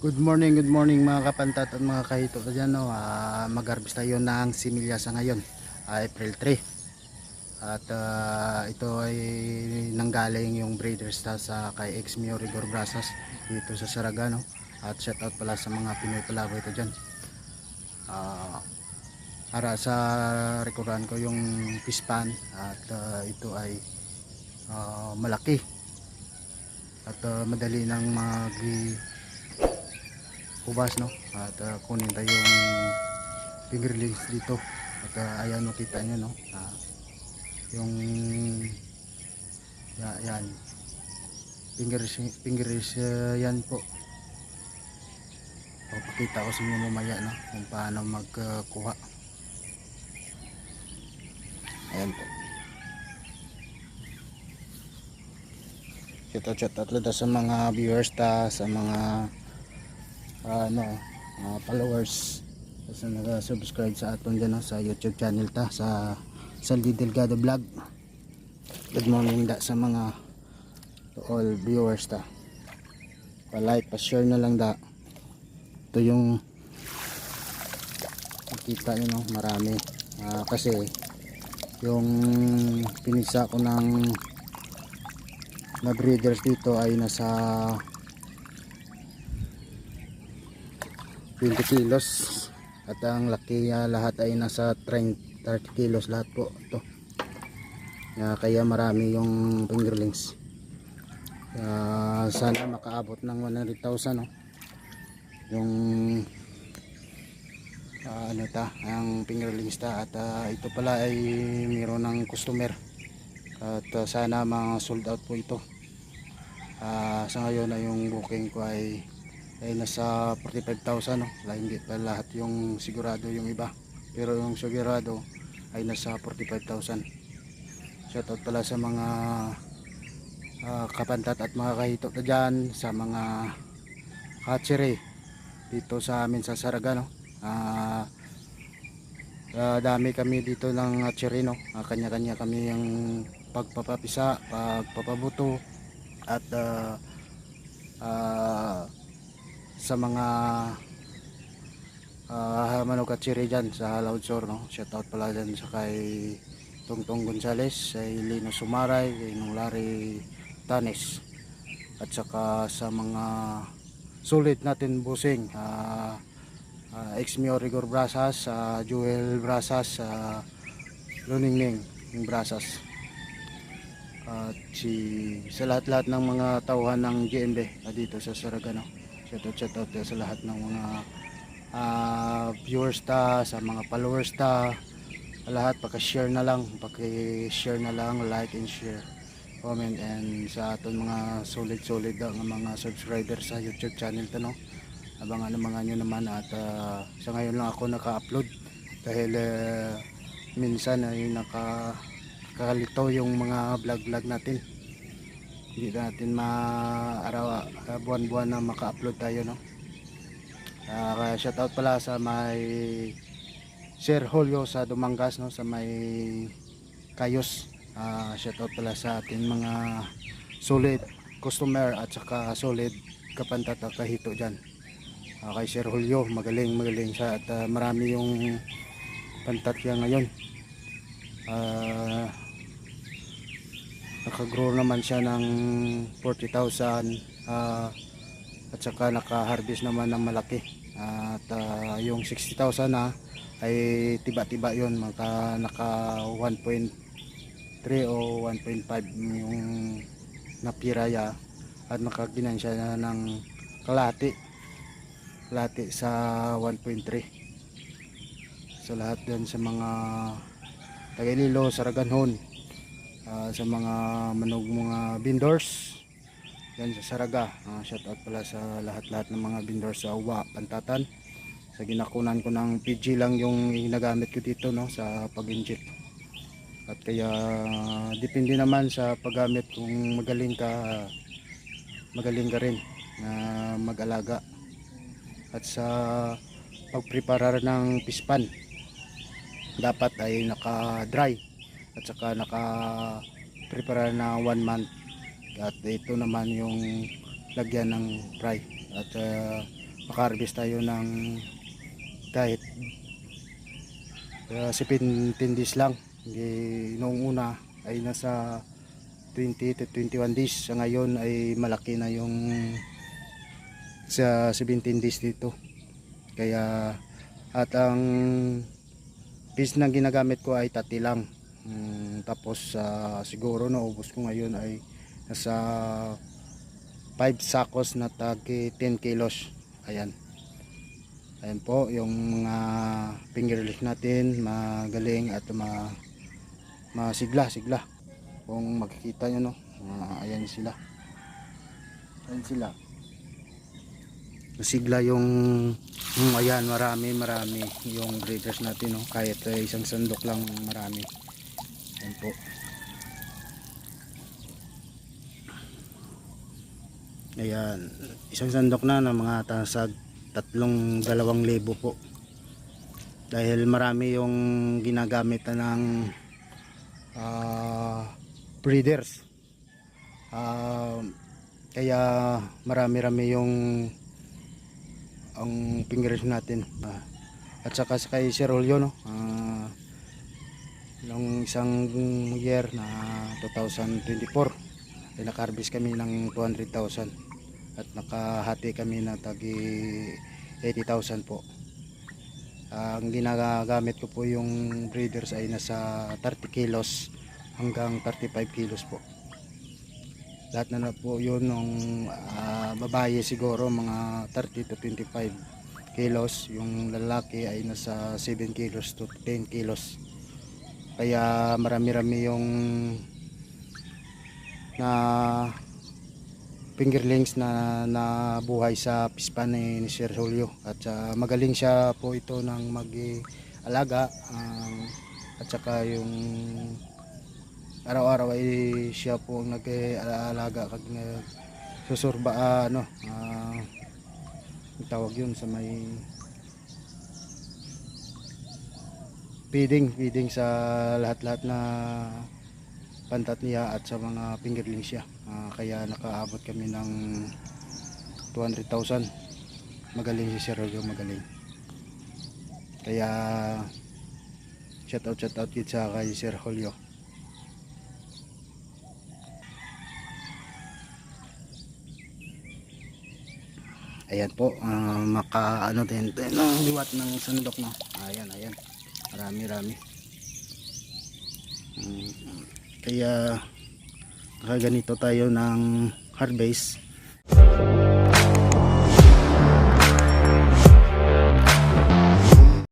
Good morning mga kapantat at mga kahito ka dyan, no? Mag-harvest tayo ng similya sa ngayon, April 3. At ito ay nanggaling yung breeders sa kay Exmio Rigor Brasas dito sa Saragano. At shout out pala sa mga Pinoy Palago ito dyan. Ah, para sa rekoran ko yung pispan at ito ay malaki at madali nang hubas, no? At kunin tayo yung fingerlings dito at ayan, makita nyo, no? Yung yan fingers yan po. Papakita ko sa inyo mamaya, no, kung paano magkuha. Ayan po, shout out lang sa mga viewers sa mga mga followers sa nag-subscribe sa aton dyan, no, sa YouTube channel sa Saldi Delgado Vlog. Good morning sa mga to all viewers pa-like, pa-share na lang ito yung nakita nyo, no, marami kasi yung pinisa ko ng na breeders dito ay nasa 20 kilos at ang laki lahat ay nasa 30 kilos lahat po ito. Kaya marami yung fingerlings. Sana makaabot ng 100,000, no? Yung ang fingerlings at ito pala ay mayroon ng customer at sana mga sold out po ito. Sa ngayon ay yung booking ko ay nasa 45,000, no? Hindi pa lahat yung sigurado yung iba, pero yung sigurado ay nasa 45,000. Shoutout pala sa mga kapantat at mga kahito dyan, sa mga hatchery dito sa amin sa Saragano. Dami kami dito ng hatchery, no? Kanya-kanya kami yung pagpapapisa, pagpapabuto at sa mga manok hatchery dyan sa Laudsor, no? Shoutout pala dyan sa kay Tungtong Gonzales, kay Lino Sumaray, kay Nung Larry Tanes, at saka sa mga sulit natin busing, Exmio Rigor Brasas, Joel Brasas, Luningning Brasas, at sa lahat-lahat ng mga tauhan ng GMB dito sa Saragano. Shoutout sa lahat ng mga viewers sa mga followers lahat. Paki-share na lang, like and share, comment, and sa aton mga solid ng mga subscribers sa YouTube channel no. Abangan nyo naman at sa ngayon lang ako naka-upload dahil minsan ay nakakalito yung mga vlog natin. Hindi natin buwan-buwan na maka-upload tayo, no. Kaya shoutout pala sa may Sir Julio sa Dumangas, no, sa may Kayos. Shoutout pala sa ating mga solid customer at saka solid kapantat at kahito dyan. Kay Sir Julio, magaling siya at marami yung pantat niya ngayon. Nakagrow naman siya ng 40,000 at saka naka-harvest naman ng malaki. At yung 60,000 ay tiba-tiba yun, naka 1.3 o 1.5 yung napiraya at nakaginansya na ng kalahati sa 1.3. So lahat din sa mga Tagaililo, Saraganhon, sa mga mga vendors yan sa Saraga, shoutout pala sa lahat ng mga vendors sa Uwa, Pantatan. Sa ginakunan ko ng PG lang yung ginagamit ko dito, no, sa pag-inject. At kaya depende naman sa paggamit, kung magaling ka rin na mag-alaga. At sa pagpreparar ng pispan, dapat ay naka-dry at saka naka-prepare na 1 month. At ito naman yung lagyan ng fry. At maka-harvest tayo ng kahit 17 days lang. Noong una ay nasa 20 to 21 days, sa ngayon ay malaki na yung sa 17 days dito. Kaya at ang piece na ginagamit ko ay tati lang. Tapos siguro naubos ko ngayon ay nasa 5 sakos na tagi 10 kilos. Ayan. Ayan po yung mga fingerlings natin, magaling at masigla. Kung makikita nyo, no, ayan sila. Ayan sila. Masigla yung ayan, marami yung breeders natin, no, kahit isang sandok lang, marami. Ayan po. Ayan, isang sandok na ng mga tasag 2,000 po, dahil marami yung ginagamit na ng breeders, kaya marami yung ang fingers natin. At saka kay Sir Julio, no, nung isang year na 2024 ay naka-harvest kami ng 200,000 at nakahati kami na tagi 80,000 po. Ang ginagamit ko po yung breeders ay nasa 30 kilos hanggang 35 kilos po. Lahat na po yun ng babae siguro mga 30 to 25 kilos. Yung lalaki ay nasa 7 kilos to 10 kilos. Kaya marami yung na fingerlings na buhay sa pispan ni Sir Julio. At magaling siya po ito ng mag-alaga, at saka yung araw-araw ay siya po ang nag-aalaga kag susurba, ang tawag yun sa may feeding sa lahat na pantat niya at sa mga fingerlings siya. Kaya nakaabot kami ng 200,000. Magaling si Sir Julio, magaling. Kaya shout out kita kay Sir Julio. Ayan po, makaano din ng liwat ng sandok, no. Ayan. Marami. Kaya nakaganito tayo ng harvest.